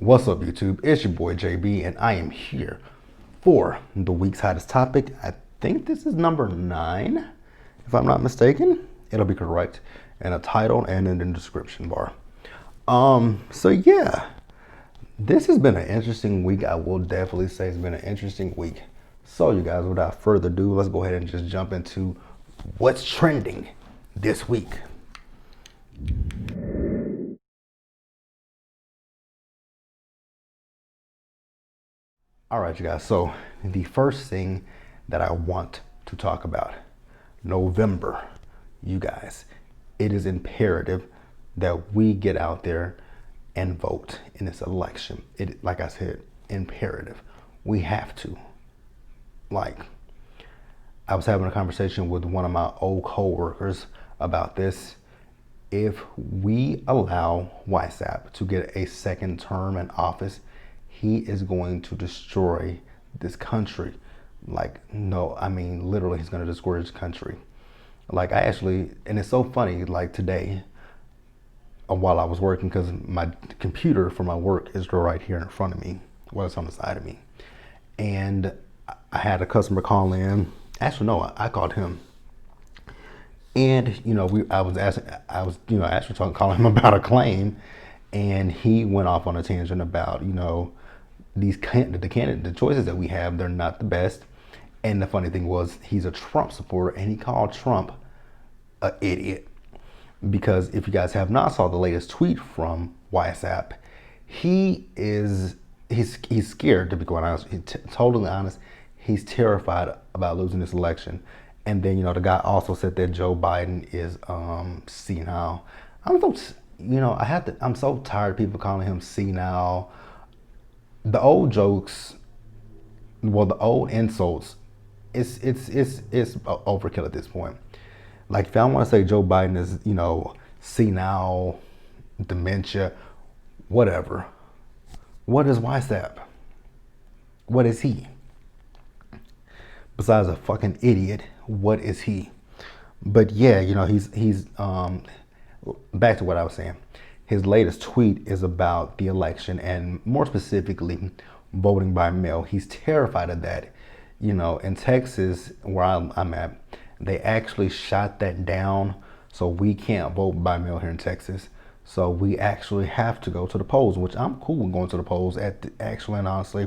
What's up, YouTube? It's your boy JB, and I am here for the week's hottest topic. I think this is number 9, if I'm not mistaken. It'll be correct in a title and in the description bar. So yeah, this has been an interesting week. I will definitely say it's been an interesting week. So you guys, without further ado, let's go ahead and just jump into what's trending this week. All right, you guys. So the first thing that I want to talk about, November, you guys, it is imperative that we get out there and vote in this election. It, like I said, imperative. We have to. Like, I was having a conversation with one of my old co-workers about this. If we allow Jbsayzwhat to get a second term in office, he is going to destroy this country. Like, no, I mean, literally, he's going to destroy this country. Like, I actually, and it's so funny, like today, while I was working, because my computer for my work is right here in front of me, well, it's on the side of me. And I had a customer call in. Actually, no, I called him. And, you know, I was actually calling him about a claim. And he went off on a tangent about, you know, the choices that we have, they're not the best. And the funny thing was, he's a Trump supporter, and he called Trump an idiot. Because if you guys have not saw the latest tweet from Jbsayzwhat, he's scared, to be quite honest. Totally honest, he's terrified about losing this election. And then, you know, the guy also said that Joe Biden is senile. I'm so tired of people calling him senile. The old jokes, well, the old insults, it's overkill at this point. Like, if I want to say Joe Biden is, you know, senile, dementia, whatever. What is Jbsayzwhat? What is he? Besides a fucking idiot, what is he? But yeah, you know, he's back to what I was saying. His latest tweet is about the election, and more specifically, voting by mail. He's terrified of that. You know, in Texas, where I'm at, they actually shot that down, so we can't vote by mail here in Texas. So we actually have to go to the polls, which I'm cool with going to the polls. Actually, and honestly,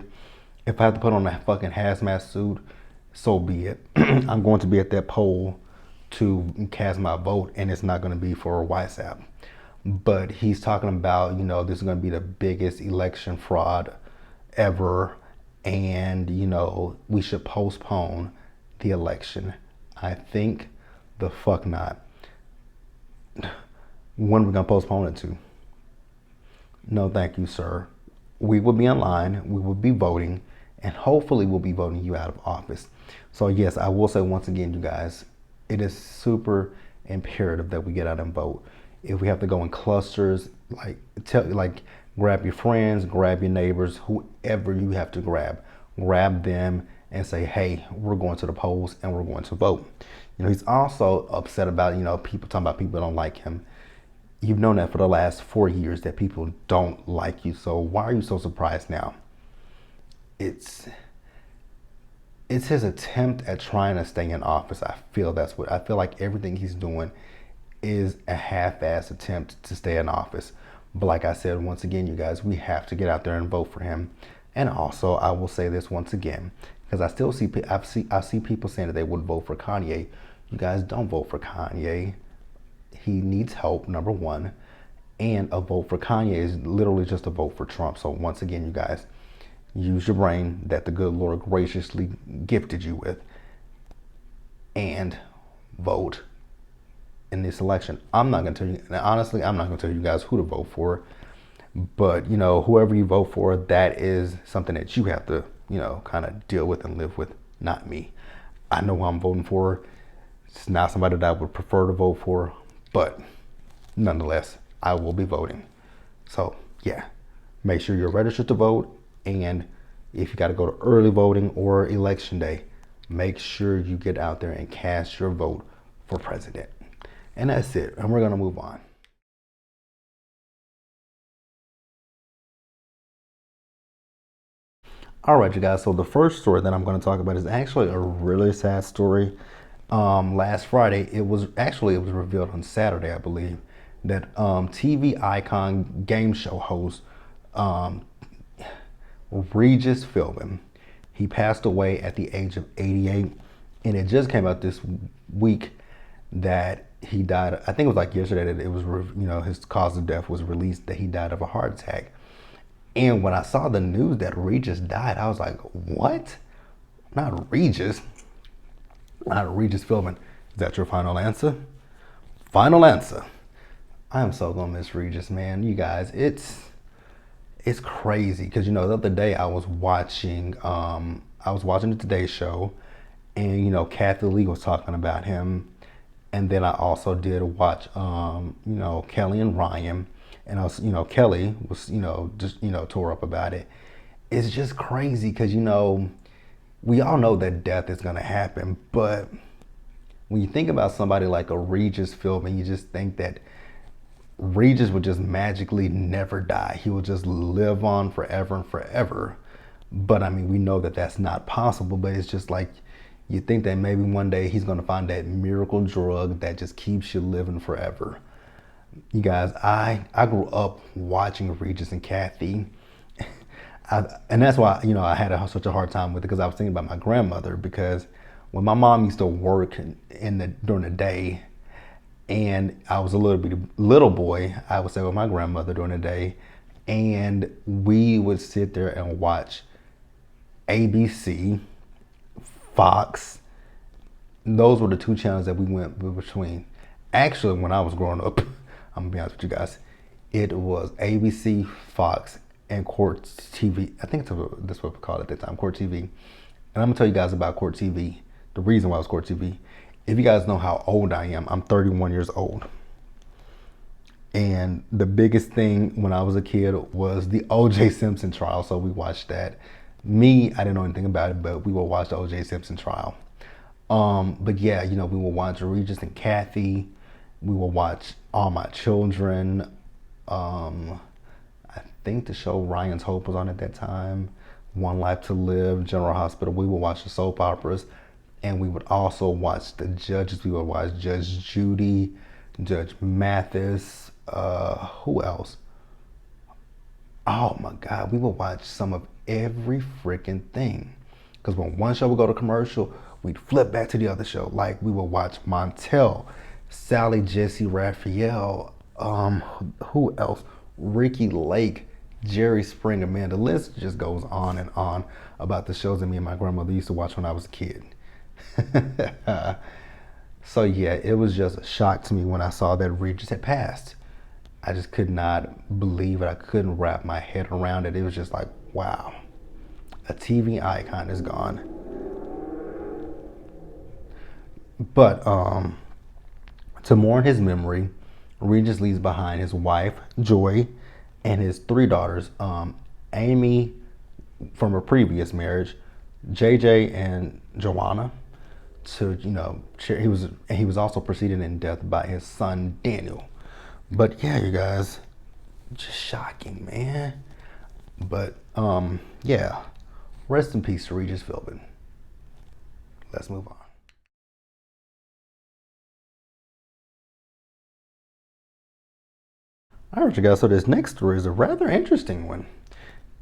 if I have to put on a fucking hazmat suit, so be it. I'm going to be at that poll to cast my vote, and it's not going to be for Jbsayzwhat. But he's talking about, you know, this is going to be the biggest election fraud ever, and, you know, we should postpone the election. I think the fuck not. When are we going to postpone it to? No, thank you, sir. We will be in line, we will be voting, and hopefully we'll be voting you out of office. So yes, I will say once again, you guys, it is super imperative that we get out and vote. If we have to go in clusters, like grab your friends, grab your neighbors, whoever you have to grab them and say, hey, we're going to the polls and we're going to vote. You know, he's also upset about, you know, people talking about people don't like him. You've known that for the last 4 years that people don't like you. So why are you so surprised now? It's his attempt at trying to stay in office. I feel like everything he's doing is a half-assed attempt to stay in office. But like I said, once again, you guys, we have to get out there and vote for him. And also, I will say this once again, because I see people saying that they would vote for Kanye. You guys, don't vote for Kanye. He needs help, number one. And a vote for Kanye is literally just a vote for Trump. So once again, you guys, use your brain that the good Lord graciously gifted you with and vote in this election. I'm not going to tell you, honestly, I'm not going to tell you guys who to vote for. But, you know, whoever you vote for, that is something that you have to, you know, kind of deal with and live with, not me. I know who I'm voting for. It's not somebody that I would prefer to vote for, but nonetheless, I will be voting. So, yeah, make sure you're registered to vote. And if you got to go to early voting or election day, make sure you get out there and cast your vote for president. And that's it. And we're going to move on. All right, you guys. So the first story that I'm going to talk about is actually a really sad story. Last Friday, it was revealed on Saturday, I believe, that TV icon game show host um, Regis Philbin, he passed away at the age of 88, and it just came out this week that he died. I think it was like yesterday that it was, his cause of death was released, that he died of a heart attack. And when I saw the news that Regis died, I was like, what? Not Regis. Not Regis Philbin. Is that your final answer? Final answer. I am so gonna miss Regis, man. You guys, it's crazy because the other day I was watching the Today Show, and Kathy Lee was talking about him, and then I also did watch Kelly and Ryan, and Kelly was just tore up about it. It's just crazy because we all know that death is gonna happen, but when you think about somebody like a Regis Philbin, you just think that Regis would just magically never die. He will just live on forever and forever. But I mean, we know that that's not possible, but it's just like you think that maybe one day he's going to find that miracle drug that just keeps you living forever. You guys, I grew up watching Regis and Kathy. And that's why, I had such a hard time with it, because I was thinking about my grandmother, because when my mom used to work during the day, and I was a little boy, I would stay with my grandmother during the day, and we would sit there and watch ABC, Fox. Those were the two channels that we went between. Actually, when I was growing up, I'm gonna be honest with you guys, it was ABC, Fox, and Court TV. I think that's what we called it at the time, Court TV. And I'm gonna tell you guys about Court TV. The reason why it was Court TV. If you guys know how old I am, I'm 31 years old. And the biggest thing when I was a kid was the O.J. Simpson trial. So we watched that. Me, I didn't know anything about it, but we would watch the O.J. Simpson trial. But yeah, we would watch Regis and Kathy. We would watch All My Children. I think the show Ryan's Hope was on at that time. One Life to Live, General Hospital. We would watch the soap operas. And we would also watch the judges. We would watch Judge Judy, Judge Mathis, who else? Oh my God, we would watch some of every freaking thing. Because when one show would go to commercial, we'd flip back to the other show. Like we would watch Montel, Sally Jesse Raphael, who else? Ricky Lake, Jerry Springer. Man, the list just goes on and on about the shows that me and my grandmother used to watch when I was a kid. So yeah, it was just a shock to me when I saw that Regis had passed. I just could not believe it. I couldn't wrap my head around it. It was just like, wow, a TV icon is gone. But to mourn his memory, Regis leaves behind his wife, Joy, and his three daughters, Amy from a previous marriage, JJ and Joanna. He was also preceded in death by his son Daniel. But yeah, you guys, just shocking, man. But yeah, rest in peace to Regis Philbin. Let's move on. All right, you guys. So this next story is a rather interesting one.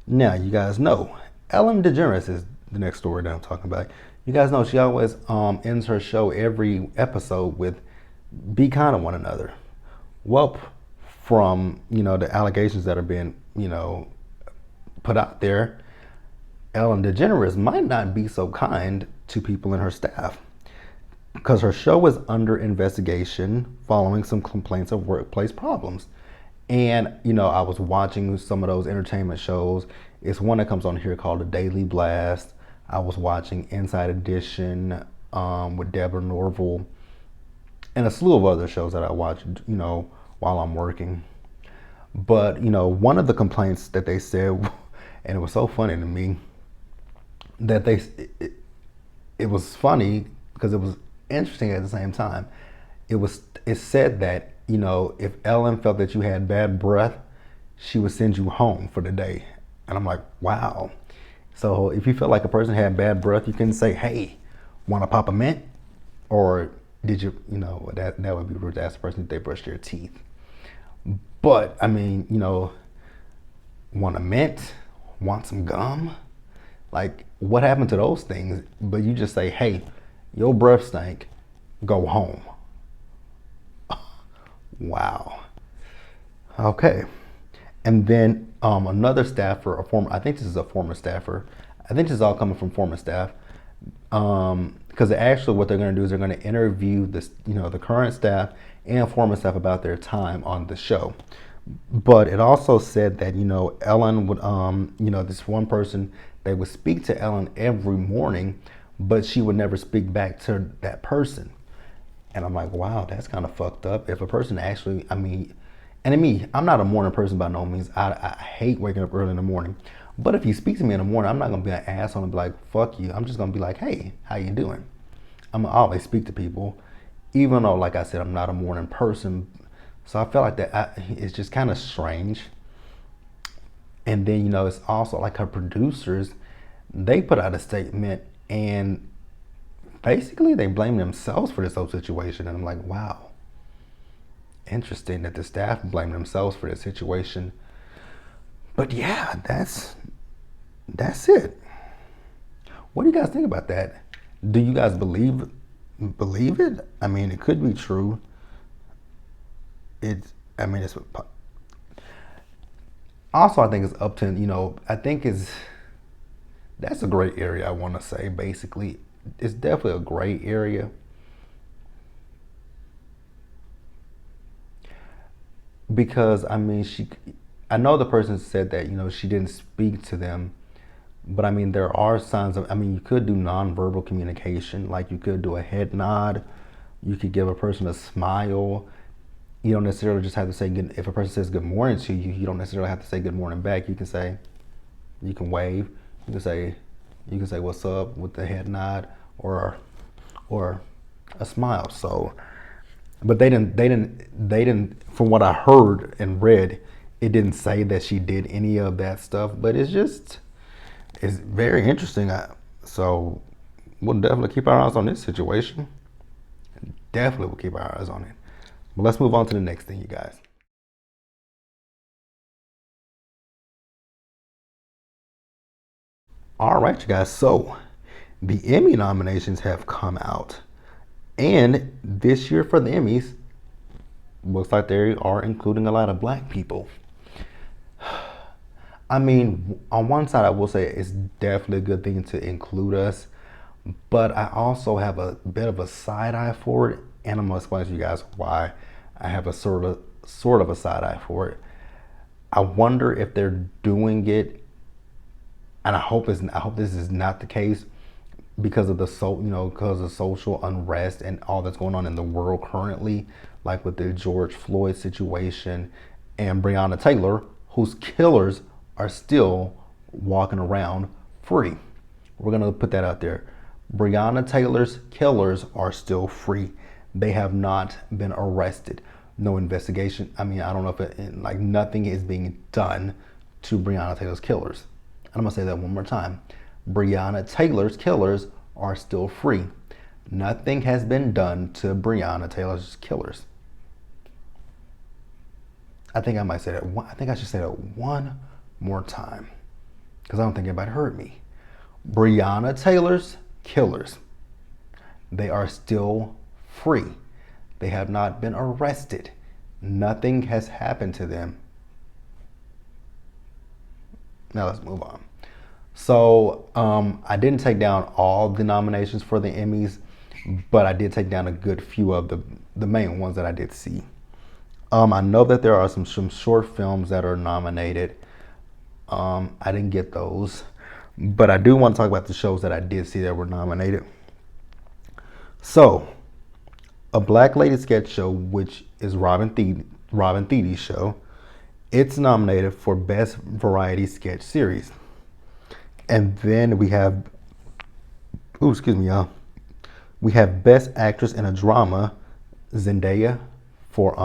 Now, you guys know Ellen DeGeneres is the next story that I'm talking about. You guys know she always ends her show every episode with "Be kind to one another." Well, from the allegations that are being put out there, Ellen DeGeneres might not be so kind to people in her staff, because her show is under investigation following some complaints of workplace problems. And I was watching some of those entertainment shows. It's one that comes on here called The Daily Blast. I was watching Inside Edition with Deborah Norville, and a slew of other shows that I watch, while I'm working. But one of the complaints that they said, and it was so funny to me, that it was funny because it was interesting at the same time. It said that if Ellen felt that you had bad breath, she would send you home for the day. And I'm like, wow. So if you feel like a person had bad breath, you can say, "Hey, want to pop a mint?" Or did you, that would be rude to ask the person if they brushed their teeth. But I mean, want a mint? Want some gum? Like, what happened to those things? But you just say, "Hey, your breath stank. Go home." Wow. Okay. And then another staffer, I think this is a former staffer. I think this is all coming from former staff. Because actually what they're going to do is they're going to interview the current staff and former staff about their time on the show. But it also said that, Ellen would, this one person, they would speak to Ellen every morning, but she would never speak back to that person. And I'm like, wow, that's kind of fucked up. If a person actually, and to me, I'm not a morning person by no means. I hate waking up early in the morning. But if you speak to me in the morning, I'm not gonna be an asshole and be like, fuck you. I'm just gonna be like, hey, how you doing? I'm gonna always speak to people, even though, like I said, I'm not a morning person. So I felt like it's just kind of strange. And then, it's also like her producers, they put out a statement and basically they blame themselves for this whole situation. And I'm like, wow, interesting that the staff blame themselves for this situation. But yeah, that's it. What do you guys think about that? Do you guys believe it? I mean, it could be true. It's also, I think it's up to, I think that's a great area. I want to say, basically, it's definitely a gray area. Because I know the person said that, she didn't speak to them, but I mean, there are signs of, you could do nonverbal communication, like you could do a head nod, you could give a person a smile. You don't necessarily just have to say good. If a person says good morning to you, you don't necessarily have to say good morning back. You can wave, you can say what's up with the head nod or a smile. So, but they didn't. From what I heard and read, it didn't say that she did any of that stuff. But it's very interesting. So we'll definitely keep our eyes on this situation. Definitely will keep our eyes on it. But let's move on to the next thing, you guys. All right, you guys. So the Emmy nominations have come out. And this year for the Emmys, looks like they are including a lot of black people. I mean, on one side, I will say it's definitely a good thing to include us, but I also have a bit of a side eye for it, and I'm gonna explain to you guys why I have a sort of a side eye for it. I wonder if they're doing it, and I hope this is not the case because of because of social unrest and all that's going on in the world currently, like with the George Floyd situation and Breonna Taylor, whose killers are still walking around free. We're gonna put that out there. Breonna Taylor's killers are still free. They have not been arrested. No investigation. I don't know if nothing is being done to Breonna Taylor's killers. And I'm gonna say that one more time. Breonna Taylor's killers are still free. Nothing has been done to Breonna Taylor's killers. I think I might say that. I think I should say that one more time because I don't think anybody heard me. Breonna Taylor's killers, they are still free. They have not been arrested. Nothing has happened to them. Now let's move on. So I didn't take down all the nominations for the Emmys, but I did take down a good few of the main ones that I did see. I know that there are some short films that are nominated. I didn't get those, but I do want to talk about the shows that I did see that were nominated. So, a Black Lady sketch show, which is Robin Thede show, it's nominated for Best Variety Sketch Series. And then we have, excuse me, y'all. We have Best Actress in a Drama, Zendaya for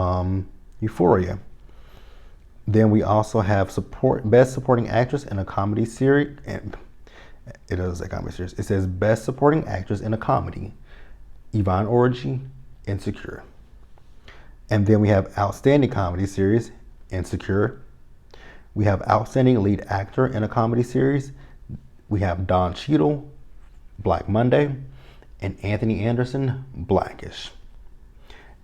Euphoria. Then we also have Best Supporting Actress in a Comedy Series, It is a comedy series. It says Best Supporting Actress in a Comedy, Yvonne Orji, Insecure. And then we have Outstanding Comedy Series, Insecure. We have Outstanding Lead Actor in a Comedy Series. We have Don Cheadle, Black Monday, and Anthony Anderson, Blackish.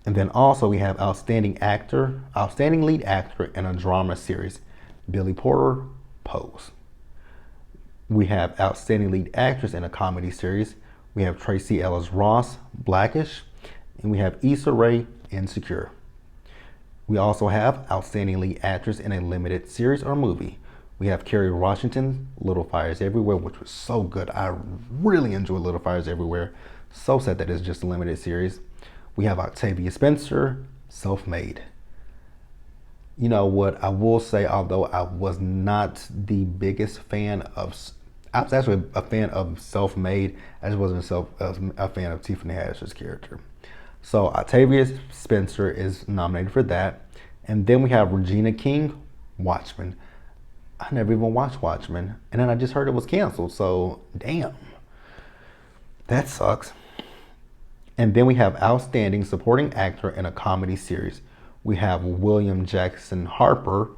And then also we have Outstanding Lead Actor in a Drama Series, Billy Porter, Pose. We have Outstanding Lead Actress in a Comedy Series. We have Tracy Ellis Ross, Blackish. And we have Issa Rae, Insecure. We also have Outstanding Lead Actress in a Limited Series or Movie. We have Kerry Washington, Little Fires Everywhere, which was so good. I really enjoyed Little Fires Everywhere. So sad that it's just a limited series. We have Octavia Spencer, Self-Made. You know what, I will say, although I was not the biggest fan of, I was actually a fan of Self-Made. I just wasn't a fan of Tiffany Haddish's character. So Octavia Spencer is nominated for that. And then we have Regina King, Watchmen. I never even watched Watchmen. And then I just heard it was canceled. So, damn. That sucks. And then we have Outstanding Supporting Actor in a Comedy Series. We have William Jackson Harper,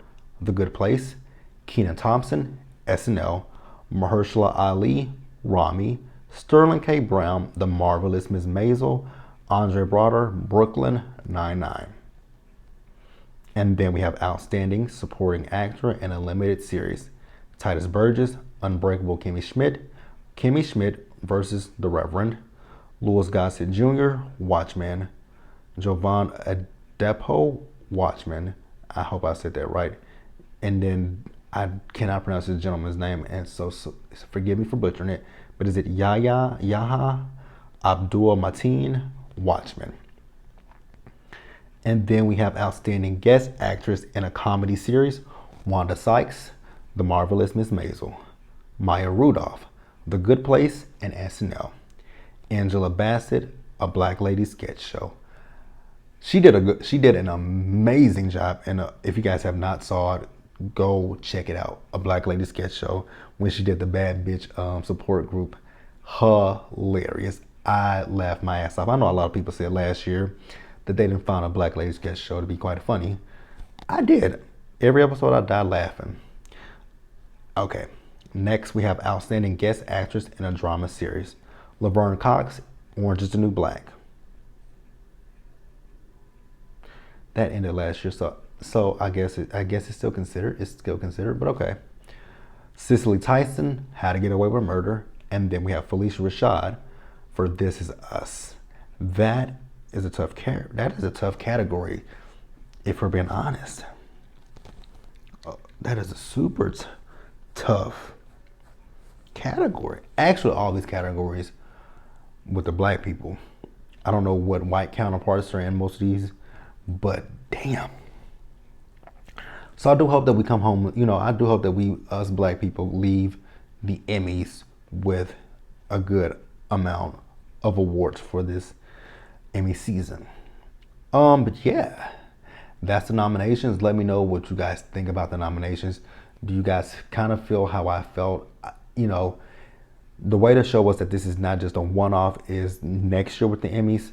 The Good Place. Kenan Thompson, SNL. Mahershala Ali, Rami. Sterling K. Brown, The Marvelous Miss Maisel. Andre Braugher, Brooklyn Nine-Nine. And then we have Outstanding Supporting Actor in a Limited Series. Titus Burgess, Unbreakable Kimmy Schmidt versus The Reverend. Louis Gossett Jr., Watchmen. Jovan Adepo, Watchmen. I hope I said that right. And then I cannot pronounce this gentleman's name, and so forgive me for butchering it. But is it Yaha Abdul Mateen, Watchmen? And then we have Outstanding Guest Actress in a Comedy Series. Wanda Sykes, The Marvelous Miss Maisel. Maya Rudolph, The Good Place, and SNL. Angela Bassett, A Black Lady Sketch Show. She did an amazing job, and if you guys have not saw it, go check it out. A Black Lady Sketch Show, when she did the Bad Bitch support group. Hilarious. I laughed my ass off. I know a lot of people said last year that they didn't find A Black Lady Sketch Show to be quite funny. I did. Every episode I died laughing. Okay, next we have Outstanding Guest Actress in a Drama Series. Laverne Cox, Orange is the New Black. That ended last year, so I guess it's still considered. But okay. Cicely Tyson, How to Get Away with Murder, and then we have Felicia Rashad for This Is Us. That is a tough category, if we're being honest. That is a super tough category. Actually, all these categories with the black people. I don't know what white counterparts are in most of these, but damn. So I do hope that we come home, I do hope that us black people, leave the Emmys with a good amount of awards for this Emmy season. But yeah, that's the nominations. Let me know what you guys think about the nominations. Do you guys kind of feel how I felt? The way to show us that this is not just a one-off is next year with the Emmys,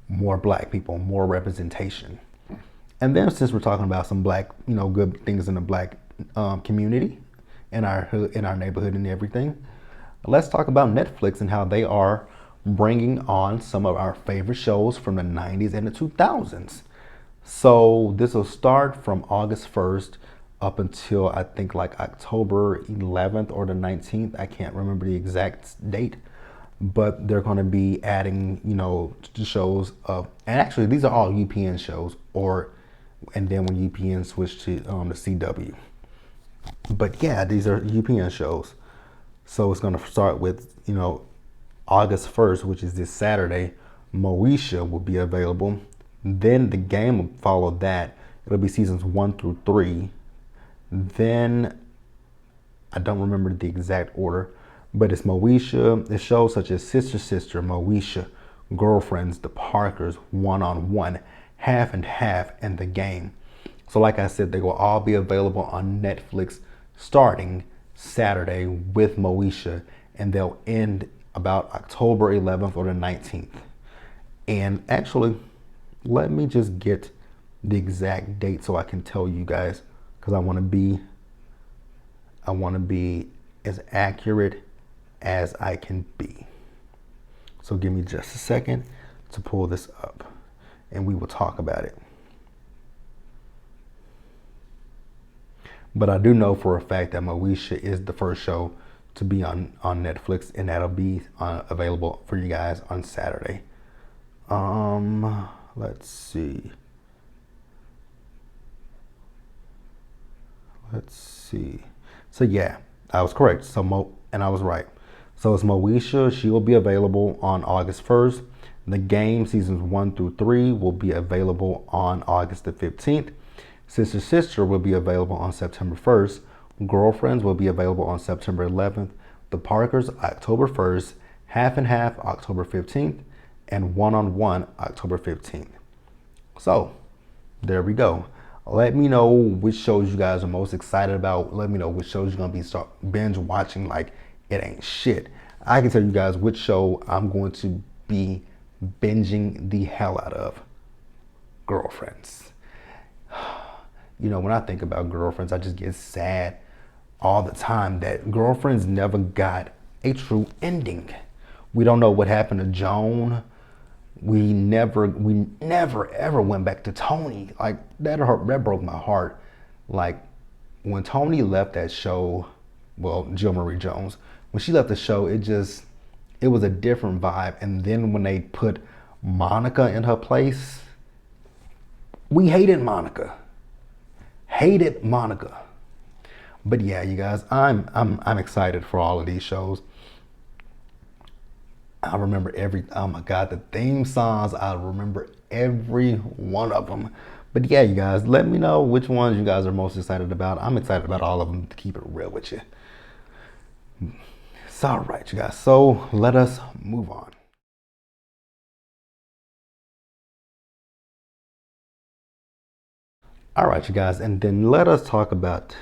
more black people, more representation. And then since we're talking about some black, good things in the black community, in our neighborhood and everything, let's talk about Netflix and how they are bringing on some of our favorite shows from the 90s and the 2000s. So this will start from August 1st up until I think like October 11th or the 19th. I can't remember the exact date, but they're going to be adding, the shows of, and actually these are all UPN shows, and then when UPN switched to the CW. But yeah, these are UPN shows. So it's going to start with, August 1st, which is this Saturday. Moesha will be available. Then The Game will follow that. It'll be seasons 1 through 3. Then I don't remember the exact order, but it's Moesha. It's shows such as Sister Sister, Moesha, Girlfriends, The Parkers, One on One, Half and Half, and The Game. So like I said, they will all be available on Netflix starting Saturday with Moesha. and they'll end about October 11th or the 19th. And actually, let me just get the exact date so I can tell you guys, because I want to be as accurate as I can be. So give me just a second to pull this up, and we will talk about it. But I do know for a fact that Moesha is the first show to be on Netflix, and that'll be available for you guys on Saturday. Let's see. So yeah, I was correct. And I was right. So it's Moesha. She will be available on August 1st. The Game seasons 1 through 3 will be available on August the 15th. Sister Sister will be available on September 1st. Girlfriends will be available on September 11th. The Parkers, October 1st. Half and Half, October 15th. And One on One, October 15th. So, there we go. Let me know which shows you guys are most excited about. Let me know which shows you're going to be binge watching like it ain't shit. I can tell you guys which show I'm going to be binging the hell out of. Girlfriends. You know, when I think about Girlfriends, I just get sad all the time that Girlfriends never got a true ending. We don't know what happened to Joan. We never ever went back to Tony. Like that broke my heart. Like when Tony left that show, well, Jill Marie Jones, when she left the show, it was a different vibe. And then when they put Monica in her place, we hated Monica. But yeah, you guys, I'm excited for all of these shows. I remember oh my God, the theme songs, I remember every one of them. But yeah, you guys, let me know which ones you guys are most excited about. I'm excited about all of them, to keep it real with you. It's all right, you guys. So let us move on. All right, you guys, and then let us talk about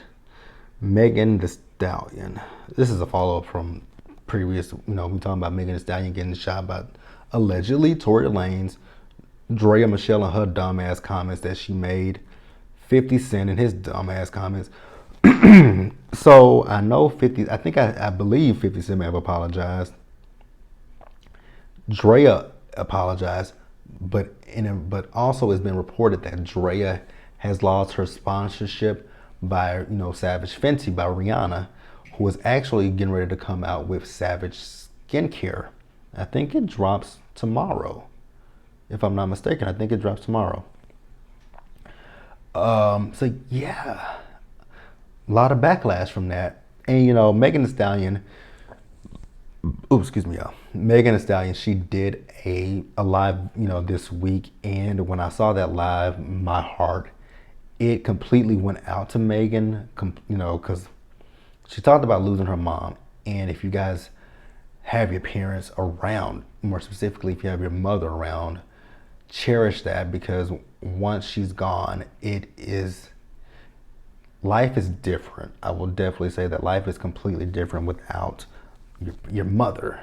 Megan Thee Stallion. This is a follow-up from previous, we talking about Megan Thee Stallion getting shot by allegedly Tory Lanez, Drea Michelle and her dumbass comments that she made, 50 Cent and his dumbass comments. So I know I believe 50 Cent may have apologized. Drea apologized, but also it's been reported that Drea has lost her sponsorship by Savage Fenty by Rihanna, who is actually getting ready to come out with Savage skincare. I think it drops tomorrow, if I'm not mistaken. I think it drops tomorrow. So yeah, a lot of backlash from that. And Megan Thee Stallion, excuse me, y'all. Megan Thee Stallion, she did a live, this week, and when I saw that live, my heart, it completely went out to Megan, because she talked about losing her mom. And if you guys have your parents around, more specifically, if you have your mother around, cherish that, because once she's gone, life is different. I will definitely say that life is completely different without your mother.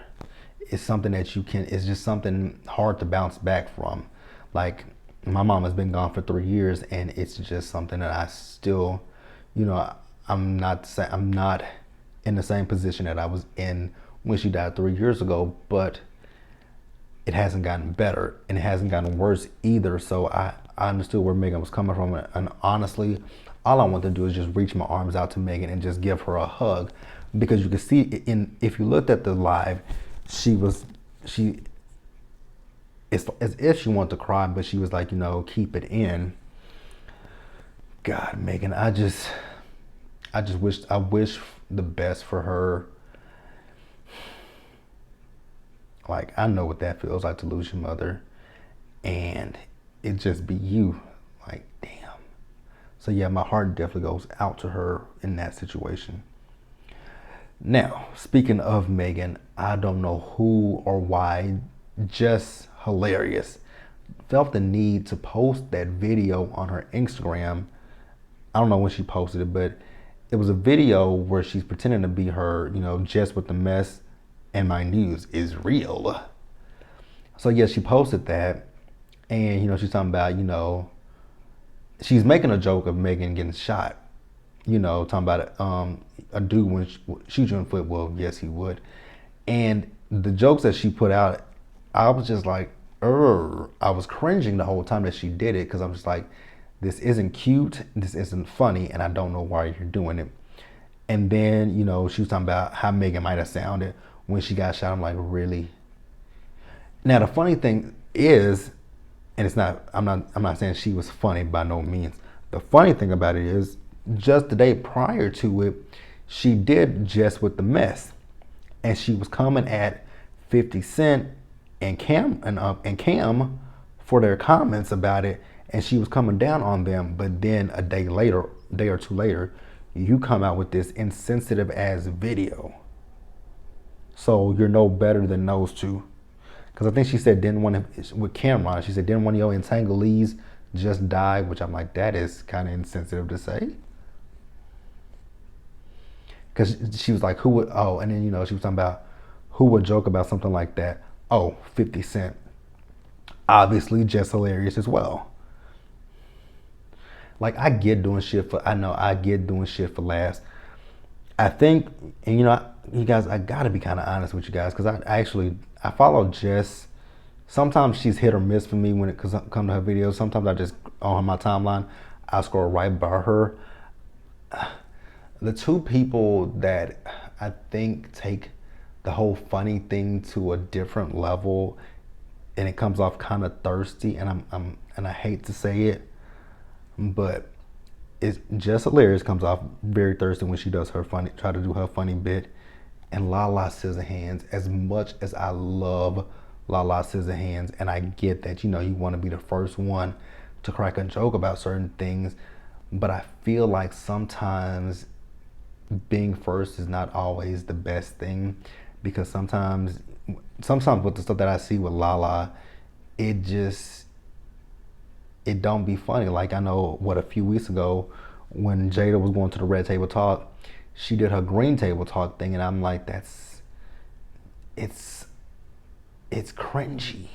It's something that it's just something hard to bounce back from. Like, my mom has been gone for 3 years, and it's just something that I still, I'm not in the same position that I was in when she died 3 years ago, but it hasn't gotten better, and it hasn't gotten worse either. So I understood where Megan was coming from, and honestly, all I want to do is just reach my arms out to Megan and just give her a hug, because you can see if you looked at the live, it's as if she wanted to cry, but she was like, keep it in. God, Megan, I wish the best for her. Like, I know what that feels like to lose your mother, and it just be you. Like, damn. So yeah, my heart definitely goes out to her in that situation. Now, speaking of Megan, I don't know who or why, just hilarious, felt the need to post that video on her Instagram. I don't know when she posted it, but it was a video where she's pretending to be her, Jess with the mess, and my news is real. So yeah, she posted that, and she's talking about she's making a joke of Megan getting shot. Talking about a dude when shoot you in the foot. Well, yes, he would. And the jokes that she put out, I was just like, I was cringing the whole time that she did it because I'm just like, this isn't cute, this isn't funny, and I don't know why you're doing it. And then she was talking about how Megan might have sounded when she got shot. I'm like, really? Now the funny thing is, and it's not, I'm not saying she was funny by no means. The funny thing about it is, just the day prior to it, she did Just With the Mess, and she was coming at 50 Cent and Cam for their comments about it, and she was coming down on them. But then a day or two later, you come out with this insensitive ass video. So you're no better than those two. Because I think she said, didn't one of, with Cameron, she said, didn't one of your entanglees just die? Which I'm like, that is kind of insensitive to say. Because she was like, who would, and then, she was talking about who would joke about something like that. 50 Cent. Obviously just hilarious as well. Like, I get doing shit for laughs. I think, and you guys, I gotta be kind of honest with you guys, because I follow Jess. Sometimes she's hit or miss for me when it comes to her videos. Sometimes I just, on my timeline, I scroll right by her. The two people that I think take the whole funny thing to a different level, and it comes off kind of thirsty, and I hate to say it, but it's just hilarious. Comes off very thirsty when she does try to do her funny bit. And Lala Scissorhands, as much as I love Lala Scissorhands, and I get that you want to be the first one to crack a joke about certain things, but I feel like sometimes being first is not always the best thing, because sometimes with the stuff that I see with Lala, it don't be funny. Like, I know a few weeks ago when Jada was going to the Red Table Talk, she did her Green Table Talk thing, and I'm like, it's cringy.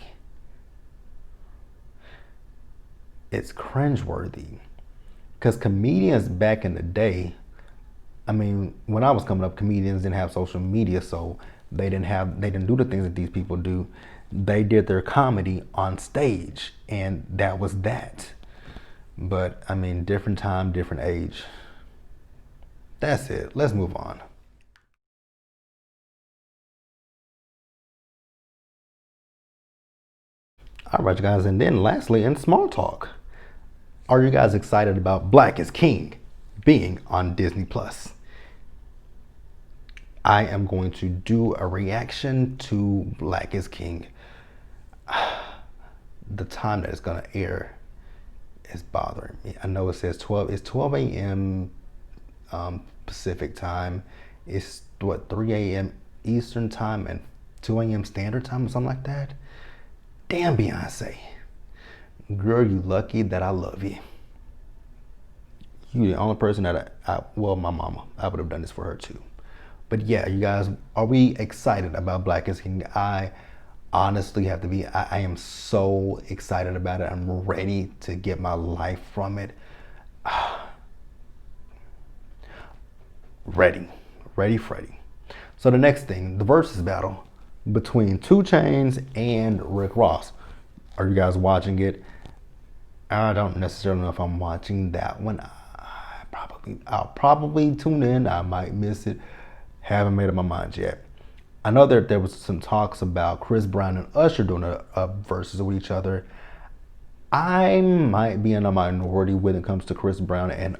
It's cringeworthy. Because comedians back in the day, I mean, when I was coming up, comedians didn't have social media, so they didn't do the things that these people do. They did their comedy on stage, and that was that. But I mean, different time, different age. That's it. Let's move on. All right, you guys, and then lastly, in small talk, are you guys excited about Black is King being on Disney Plus? I am going to do a reaction to Black is King. The time that it's going to air is bothering me. I know it says 12 a.m. Pacific time. It's 3 a.m. Eastern time and 2 a.m. Standard Time or something like that. Damn, Beyonce. Girl, you lucky that I love you. You the only person that my mama, I would have done this for her too. But yeah, you guys, are we excited about Black is King? I honestly have to be. I am so excited about it. I'm ready to get my life from it. Ready, Freddy. So the next thing, the versus battle between 2 Chainz and Rick Ross. Are you guys watching it? I don't necessarily know if I'm watching that one. I'll probably tune in. I might miss it. Haven't made up my mind yet. I know that there was some talks about Chris Brown and Usher doing a versus with each other. I might be in a minority when it comes to Chris Brown and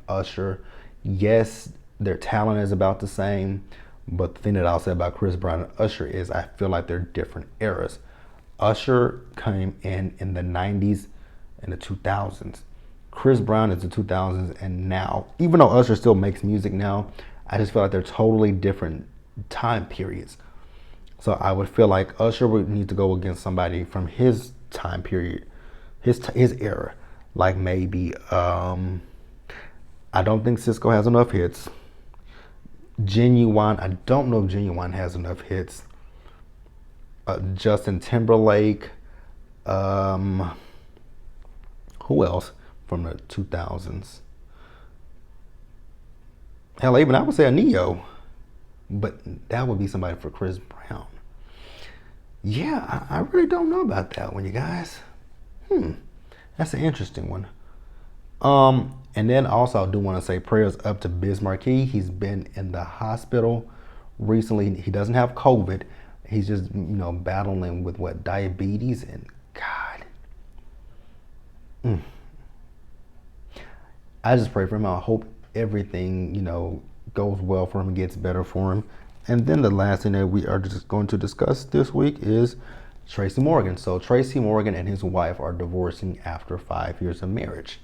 Usher. Yes, their talent is about the same, but the thing that I'll say about Chris Brown and Usher is I feel like they're different eras. Usher came in the 90s and the 2000s. Chris Brown is the 2000s and now. Even though Usher still makes music now, I just feel like they're totally different time periods. So I would feel like Usher would need to go against somebody from his time period, his era. Like maybe, I don't think Cisco has enough hits. Genuine. I don't know if Genuine has enough hits. Justin Timberlake. Um, who else from the 2000s? Hell, even I would say a Neo, but that would be somebody for Chris Brown. Yeah, I really don't know about that one, you guys. That's an interesting one. And then also I do want to say prayers up to Biz Markie. He's been in the hospital recently. He doesn't have COVID. He's just battling with what, diabetes, and God. I just pray for him. I hope everything goes well for him and gets better for him. And then the last thing that we are just going to discuss this week is Tracy Morgan. So Tracy Morgan and his wife are divorcing after 5 years of marriage.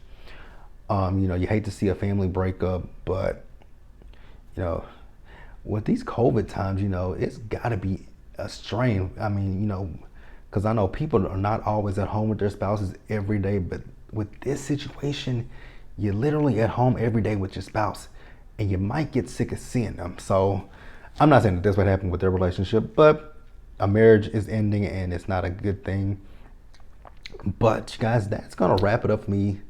You hate to see a family break up, but with these COVID times, it's got to be a strain. I mean, because I know people are not always at home with their spouses every day, but with this situation, you're literally at home every day with your spouse, and you might get sick of seeing them. So I'm not saying that that's what happened with their relationship, but a marriage is ending and it's not a good thing. But you guys, that's gonna wrap it up for me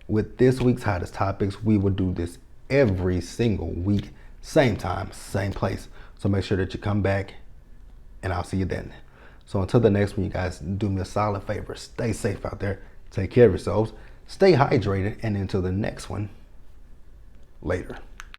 with this week's hottest topics. We will do this every single week, same time, same place. So make sure that you come back, and I'll see you then. So until the next one, you guys, do me a solid favor. Stay safe out there. Take care of yourselves. Stay hydrated. And until the next one, later.